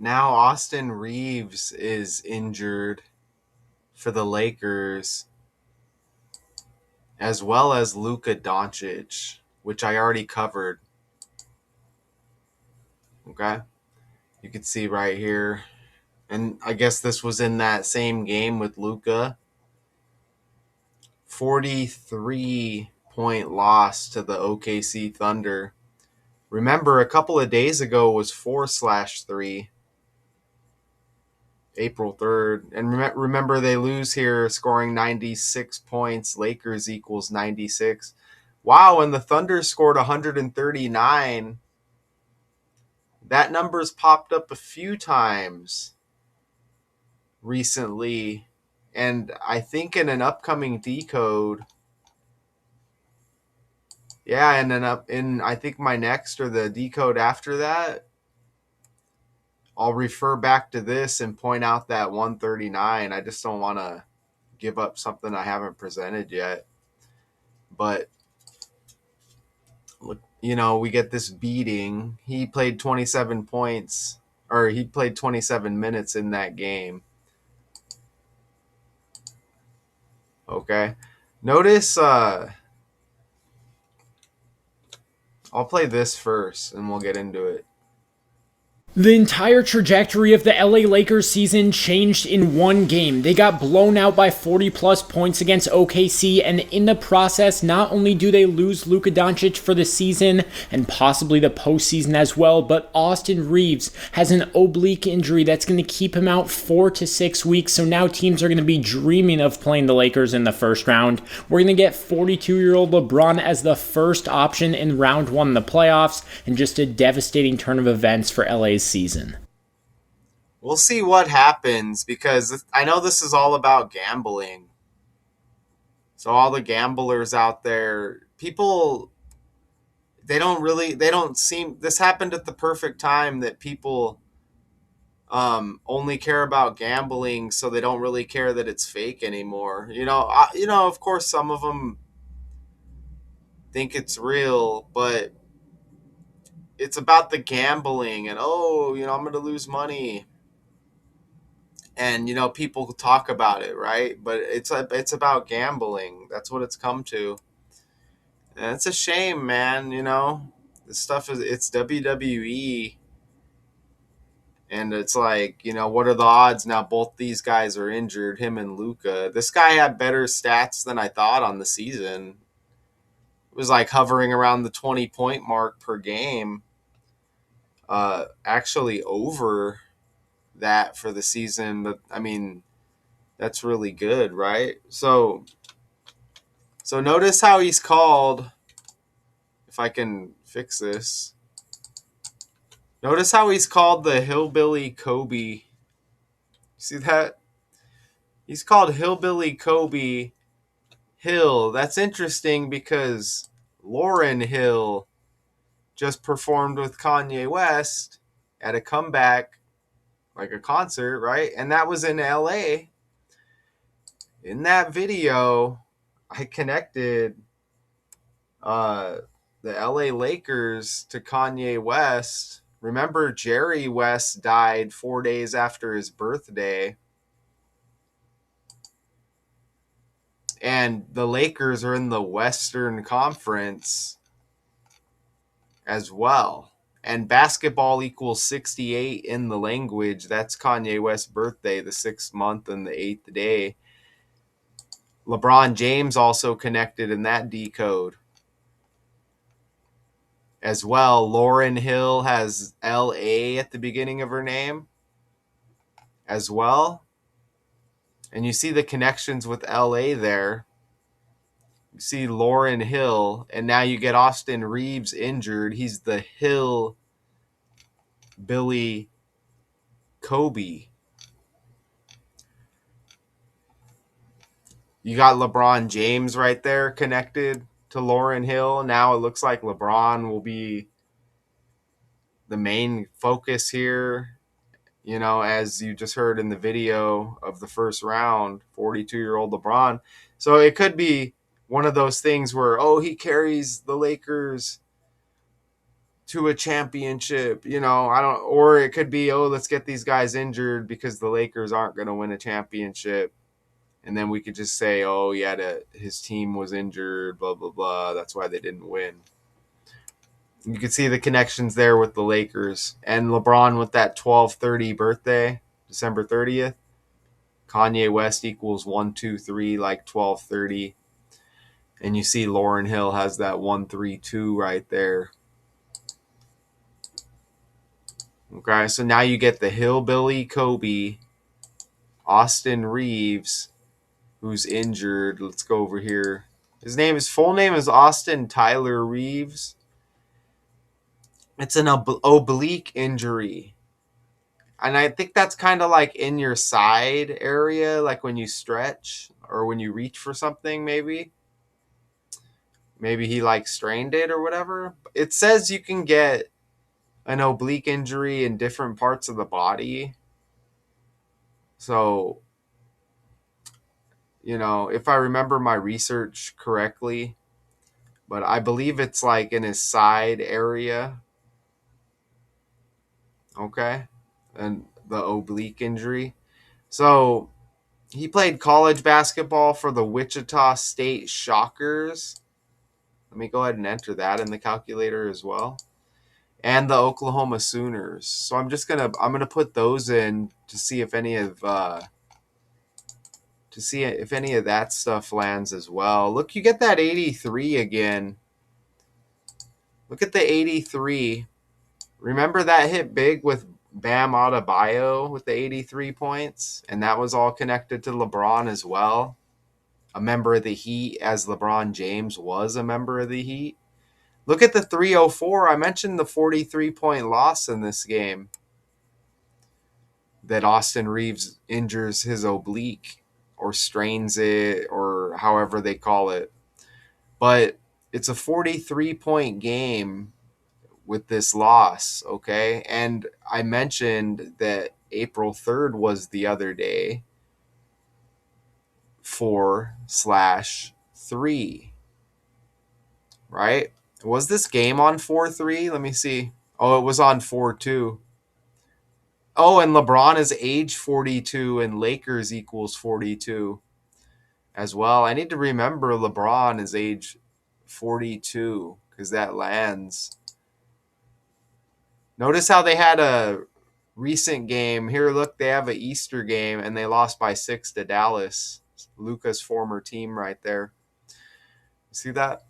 now Austin Reaves is injured for the Lakers, as well as Luka Doncic, which I already covered. Okay. You can see right here. And I guess this was in that same game with Luka. 43-point loss to the OKC Thunder. Remember, a couple of days ago was 4/3, April 3rd. And remember, they lose here scoring 96 points. Lakers equals 96. Wow, and the Thunder scored 139. That number's popped up a few times recently. And I think in an upcoming decode, yeah, and then I think my next or the decode after that, I'll refer back to this and point out that 139. I just don't want to give up something I haven't presented yet. But we get this beating. He played 27 points, or he played 27 minutes in that game. Okay. Notice I'll play this first and we'll get into it. The entire trajectory of the LA Lakers season changed in one game. They got blown out by 40 plus points against OKC, and in the process, not only do they lose Luka Doncic for the season and possibly the postseason as well, but Austin Reaves has an oblique injury that's going to keep him out 4 to 6 weeks. So now teams are going to be dreaming of playing the Lakers in the first round. We're going to get 42-year-old LeBron as the first option in round one in the playoffs, and just a devastating turn of events for LA's season. We'll see what happens, because I know this is all about gambling. So all the gamblers out there, people, they don't seem, this happened at the perfect time that people only care about gambling, so they don't really care that it's fake anymore. Of course some of them think it's real, but it's about the gambling and, I'm going to lose money. And, people talk about it, right? But it's about gambling. That's what it's come to. And it's a shame, man, This stuff it's WWE. And it's like, what are the odds now both these guys are injured, him and Luka? This guy had better stats than I thought on the season. It was like hovering around the 20-point mark per game. Actually over that for the season, but I mean, that's really good, right? So notice how he's called. If I can fix this, notice how he's called the Hillbilly Kobe. See that? He's called Hillbilly Kobe Hill. That's interesting because Lauryn Hill just performed with Kanye West at a comeback, like a concert, right? And that was in LA. In that video, I connected the LA Lakers to Kanye West. Remember, Jerry West died 4 days after his birthday. And the Lakers are in the Western Conference as well. And basketball equals 68 in the language. That's Kanye West's birthday, the 6th month and the 8th day. LeBron James also connected in that decode as well. Lauryn Hill has LA at the beginning of her name as well. And you see the connections with LA there. You see Lauryn Hill, and now you get Austin Reaves injured. He's the Hill Billy Kobe. You got LeBron James right there connected to Lauryn Hill. Now it looks like LeBron will be the main focus here. As you just heard in the video of the first round, 42-year-old LeBron. So it could be one of those things where, he carries the Lakers to a championship. I don't, or it could be, oh, let's get these guys injured because the Lakers aren't going to win a championship. And then we could just say, oh, yeah, his team was injured, blah, blah, blah. That's why they didn't win. You can see the connections there with the Lakers. And LeBron with that 12/30 birthday, December 30th. Kanye West equals 123, like 12/30. And you see Lauryn Hill has that 132 right there. Okay, so now you get the Hillbilly Kobe, Austin Reaves, who's injured. Let's go over here. His full name is Austin Tyler Reaves. It's an oblique injury. And I think that's kind of like in your side area, like when you stretch or when you reach for something, maybe. Maybe he like strained it or whatever. It says you can get an oblique injury in different parts of the body. So, if I remember my research correctly, but I believe it's like in his side area. Okay. And the oblique injury. So he played college basketball for the Wichita State Shockers. Let me go ahead and enter that in the calculator as well. And the Oklahoma Sooners. So I'm gonna put those in to see if any of that stuff lands as well. Look, you get that 83 again. Look at the 83. Remember that hit big with Bam Adebayo with the 83 points? And that was all connected to LeBron as well. A member of the Heat, as LeBron James was a member of the Heat. Look at the 304. I mentioned the 43-point loss in this game that Austin Reaves injures his oblique or strains it or however they call it. But it's a 43-point game with this loss, okay? And I mentioned that April 3rd was the other day, 4/3, right? Was this game on 4/3? Let me see. Oh, it was on 4/2. Oh, and LeBron is age 42 and Lakers equals 42 as well. I need to remember LeBron is age 42 because that lands. Notice how they had a recent game. Here, look, they have an Easter game, and they lost by 6 to Dallas. Luka's former team right there. See that?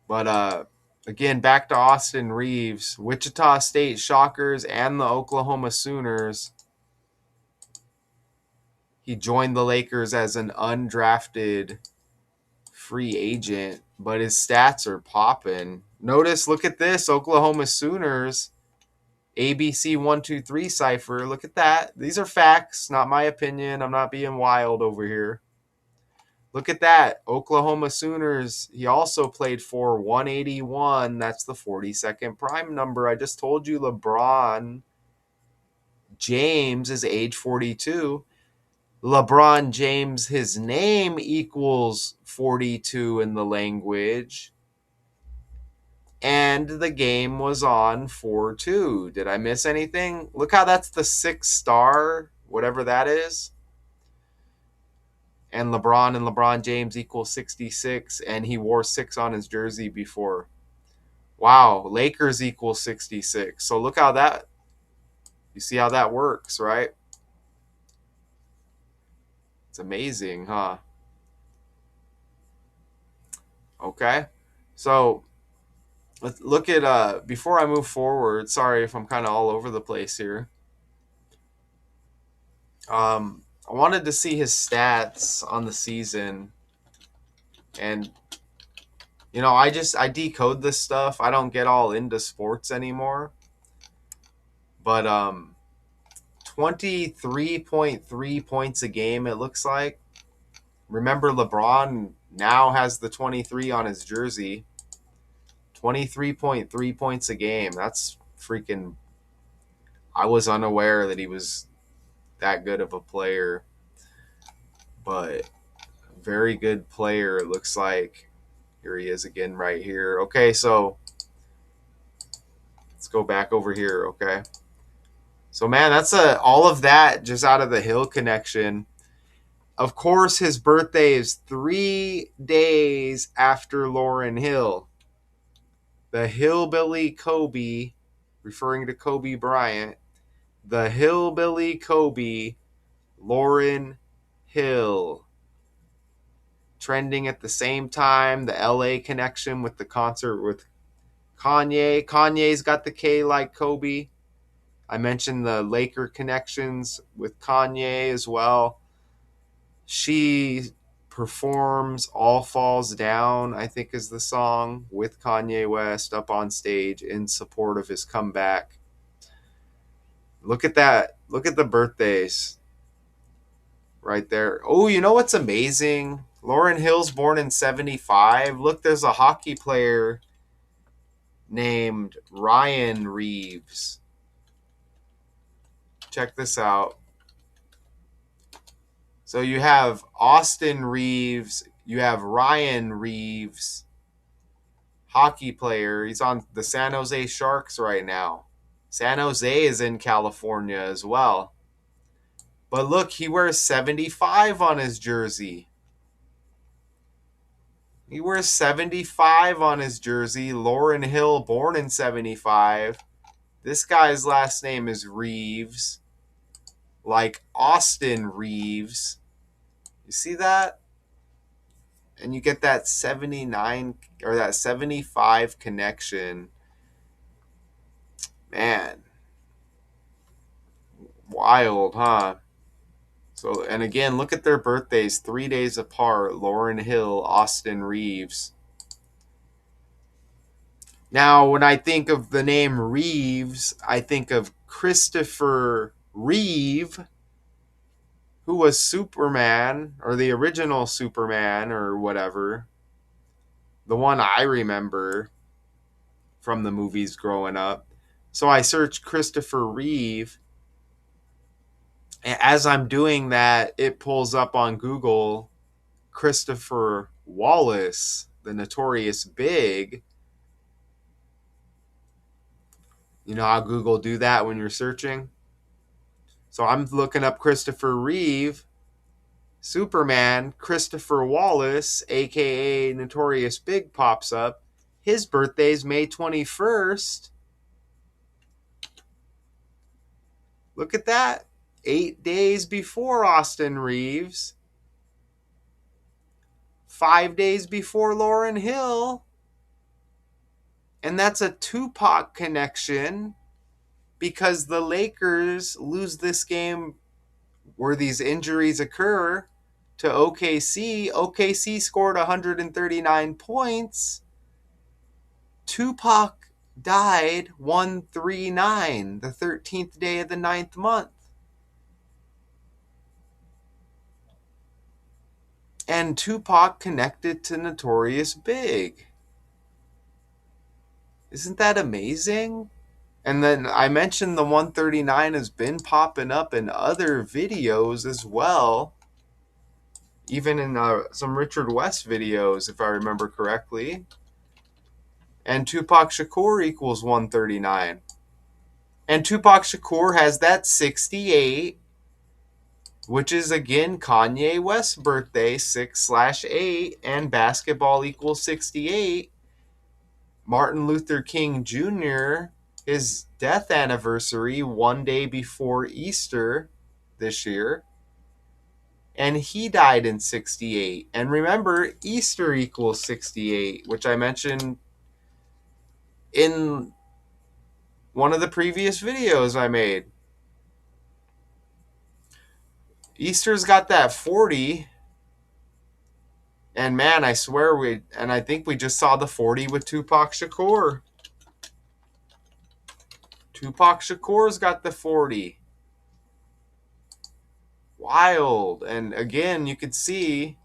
But again, back to Austin Reaves. Wichita State Shockers and the Oklahoma Sooners. He joined the Lakers as an undrafted free agent, but his stats are popping. Notice, look at this, Oklahoma Sooners. ABC123 cipher. Look at that. These are facts, not my opinion. I'm not being wild over here. Look at that. Oklahoma Sooners. He also played for 181. That's the 42nd prime number. I just told you LeBron James is age 42. LeBron James, his name equals 42 in the language. And the game was on 4/2. Did I miss anything? Look how that's the 6-star, whatever that is. And LeBron James equals 66, and he wore 6 on his jersey before. Wow, Lakers equals 66. So look how you see how that works, right? It's amazing, huh? Okay. So let's look at before I move forward, sorry if I'm kind of all over the place here. I wanted to see his stats on the season, and I decode this stuff. I don't get all into sports anymore, but 23.3 points a game it looks like. Remember, LeBron now has the 23 on his jersey. 23.3 points a game. That's freaking. I was unaware that he was that good of a player, but very good player, it looks like. Here he is again right here. Okay, so Let's go back over here, okay? So, man, that's all of that just out of the Hill connection. Of course, his birthday is 3 days after Lauryn Hill. The Hillbilly Kobe, referring to Kobe Bryant, the Hillbilly Kobe, Lauryn Hill. Trending at the same time, the LA connection with the concert with Kanye. Kanye's got the K like Kobe. I mentioned the Laker connections with Kanye as well. She performs All Falls Down, I think is the song, with Kanye West up on stage in support of his comeback. Look at that. Look at the birthdays right there. Oh, you know what's amazing? Lauryn Hill's born in 75. Look, there's a hockey player named Ryan Reaves. Check this out. So you have Austin Reaves, you have Ryan Reaves, hockey player. He's on the San Jose Sharks right now. San Jose is in California as well. But look, he wears 75 on his jersey. He wears 75 on his jersey. Lauryn Hill, born in 75. This guy's last name is Reaves, like Austin Reaves. You see that? And you get that 79 or that 75 connection. Man, wild, huh? So, and again, look at their birthdays 3 days apart. Lauryn Hill, Austin Reaves. Now, when I think of the name Reaves, I think of Christopher Reeve, who was Superman, or the original Superman, or whatever. The one I remember from the movies growing up. So I searched Christopher Reeve. And as I'm doing that, it pulls up on Google Christopher Wallace, the Notorious Big. You know how Google do that when you're searching? So I'm looking up Christopher Reeve, Superman. Christopher Wallace, aka Notorious Big, pops up. His birthday's May 21st. Look at that. 8 days before Austin Reaves. 5 days before Lauryn Hill. And that's a Tupac connection because the Lakers lose this game where these injuries occur to OKC. OKC scored 139 points. Tupac died 139, the 13th day of the 9th month. And Tupac connected to Notorious Big. Isn't that amazing? And then I mentioned the 139 has been popping up in other videos as well. Even in some Richard West videos, if I remember correctly. And Tupac Shakur equals 139. And Tupac Shakur has that 68, which is again Kanye West's birthday, 6/8, and basketball equals 68. Martin Luther King Jr., his death anniversary, 1 day before Easter this year. And he died in 68. And remember, Easter equals 68, which I mentioned in one of the previous videos I made. Easter's got that 40. And man, I swear I think we just saw the 40 with Tupac Shakur. Tupac Shakur's got the 40. Wild. And again, you could see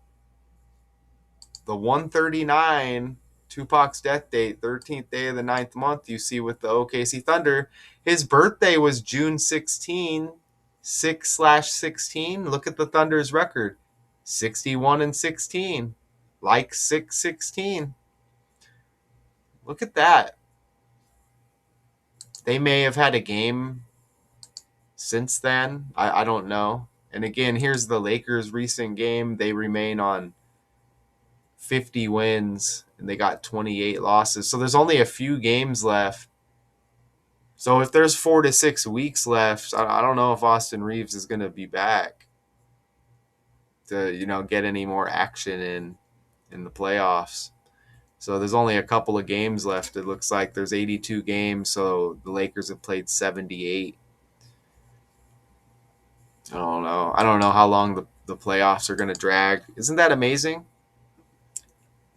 the 139, Tupac's death date, 13th day of the 9th month, you see with the OKC Thunder. His birthday was June 16, 6/16. Look at the Thunder's record, 61-16, like 6/16. Look at that. They may have had a game since then. I don't know. And again, here's the Lakers' recent game. They remain on 50 wins and they got 28 losses. So there's only a few games left. So if there's 4 to 6 weeks left, I don't know if Austin Reaves is going to be back to get any more action in the playoffs. So there's only a couple of games left. It looks like there's 82 games, so the Lakers have played 78. I don't know how long the playoffs are going to drag. Isn't that amazing?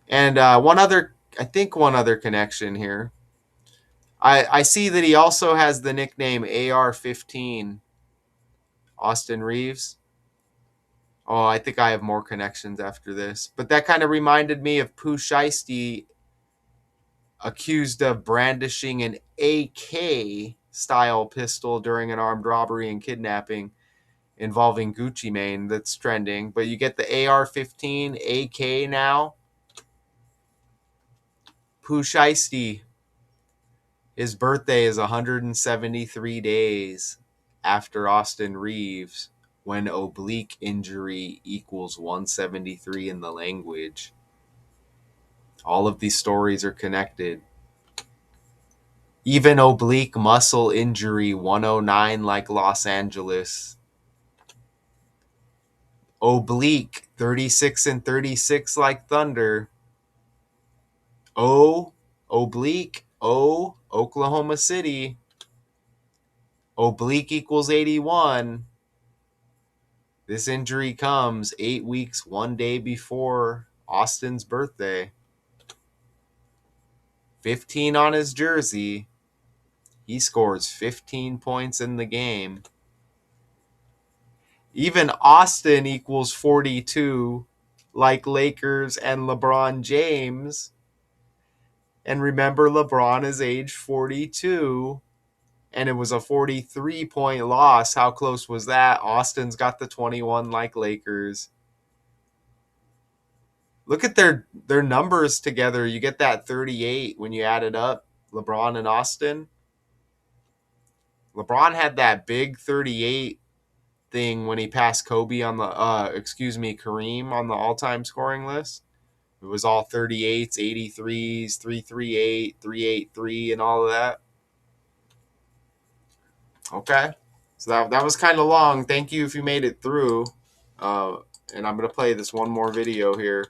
And one other connection here. I see that he also has the nickname AR-15, Austin Reaves. Oh, I think I have more connections after this. But that kind of reminded me of Pooh Shiesty, accused of brandishing an AK style pistol during an armed robbery and kidnapping involving Gucci Mane that's trending. But you get the AR-15 AK now. Pooh Shiesty, his birthday is 173 days after Austin Reaves, when oblique injury equals 173 in the language. All of these stories are connected. Even oblique muscle injury 109 like Los Angeles. Oblique 36 and 36 like Thunder. Oblique Oklahoma City. Oblique equals 81. This injury comes 8 weeks, 1 day before Austin's birthday. 15 on his jersey. He scores 15 points in the game. Even Austin equals 42, like Lakers and LeBron James. And remember, LeBron is age 42, and it was a 43-point loss. How close was that? Austin's got the 21 like Lakers. Look at their numbers together. You get that 38 when you add it up, LeBron and Austin. LeBron had that big 38 thing when he passed Kobe on the Kareem on the all-time scoring list. It was all 38s, 83s, 338, 383 and all of that. Okay. So that was kind of long. Thank you if you made it through. Uh, and I'm going to play this one more video here.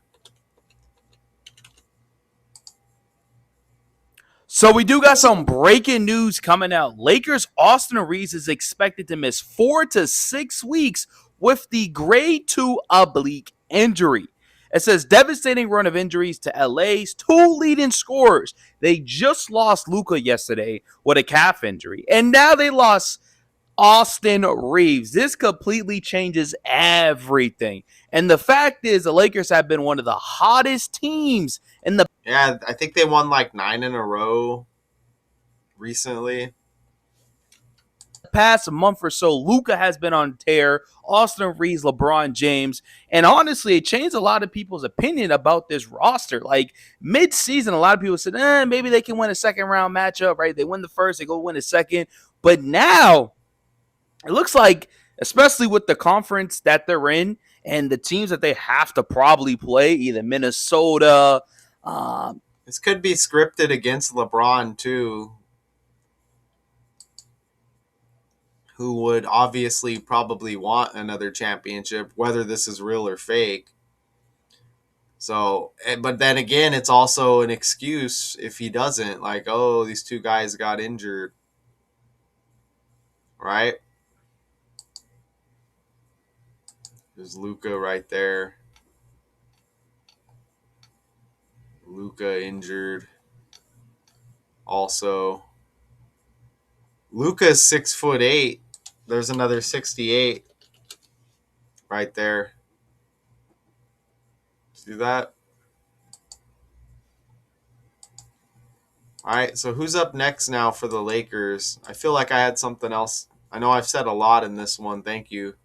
So we do got some breaking news coming out. Lakers' Austin Reaves is expected to miss 4 to 6 weeks with the grade 2 oblique injury. It says devastating run of injuries to LA's two leading scorers. They just lost Luka yesterday with a calf injury, and now they lost Austin Reaves. This completely changes everything. And the fact is, the Lakers have been one of the hottest teams in the Yeah, I think they won like 9 in a row recently. past month or so. Luka has been on tear. Austin Reaves, LeBron James, and honestly, it changed a lot of people's opinion about this roster. Like mid-season, a lot of people said, maybe they can win a second round matchup, right? They win the first, they go win a second. But now it looks like, especially with the conference that they're in and the teams that they have to probably play, either Minnesota. This could be scripted against LeBron too, who would obviously probably want another championship, whether this is real or fake. So, but then again, it's also an excuse if he doesn't. Like, oh, these two guys got injured, right? There's Luka right there. Luka injured. Also, Luka's 6'8". There's another 68 right there. See that? All right, so who's up next now for the Lakers? I feel like I had something else. I know I've said a lot in this one. Thank you.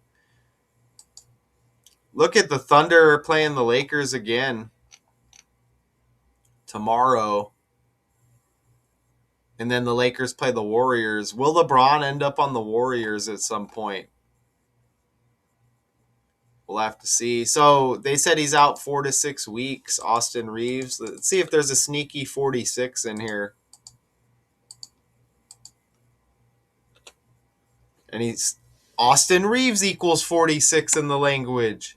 Look at the Thunder playing the Lakers again tomorrow. And then the Lakers play the Warriors. Will LeBron end up on the Warriors at some point? We'll have to see. So they said he's out 4 to 6 weeks. Austin Reaves. Let's see if there's a sneaky 46 in here. And he's Austin Reaves equals 46 in the language.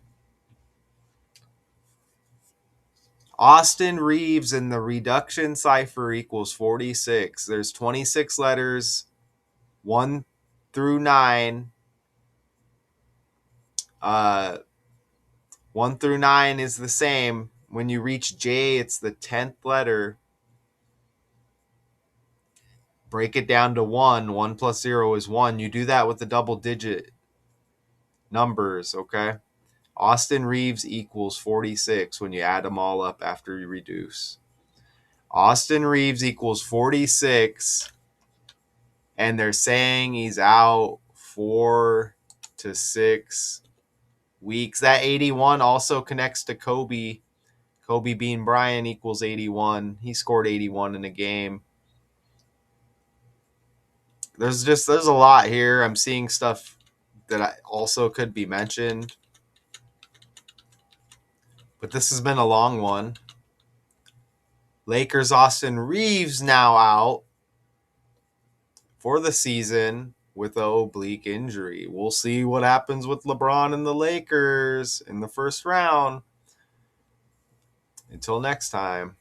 Austin Reaves in the reduction cipher equals 46. There's 26 letters, 1 through 9. 1 through 9 is the same. When you reach J, it's the 10th letter. Break it down to 1. 1 plus 0 is 1. You do that with the double digit numbers, okay? Austin Reaves equals 46 when you add them all up after you reduce. Austin Reaves equals 46, and they're saying he's out 4 to 6 weeks. That 81 also connects to Kobe. Kobe Bean Bryant equals 81. He scored 81 in a game. There's a lot here. I'm seeing stuff that also could be mentioned. But this has been a long one. Lakers Austin Reaves now out for the season with an oblique injury. We'll see what happens with LeBron and the Lakers in the first round. Until next time.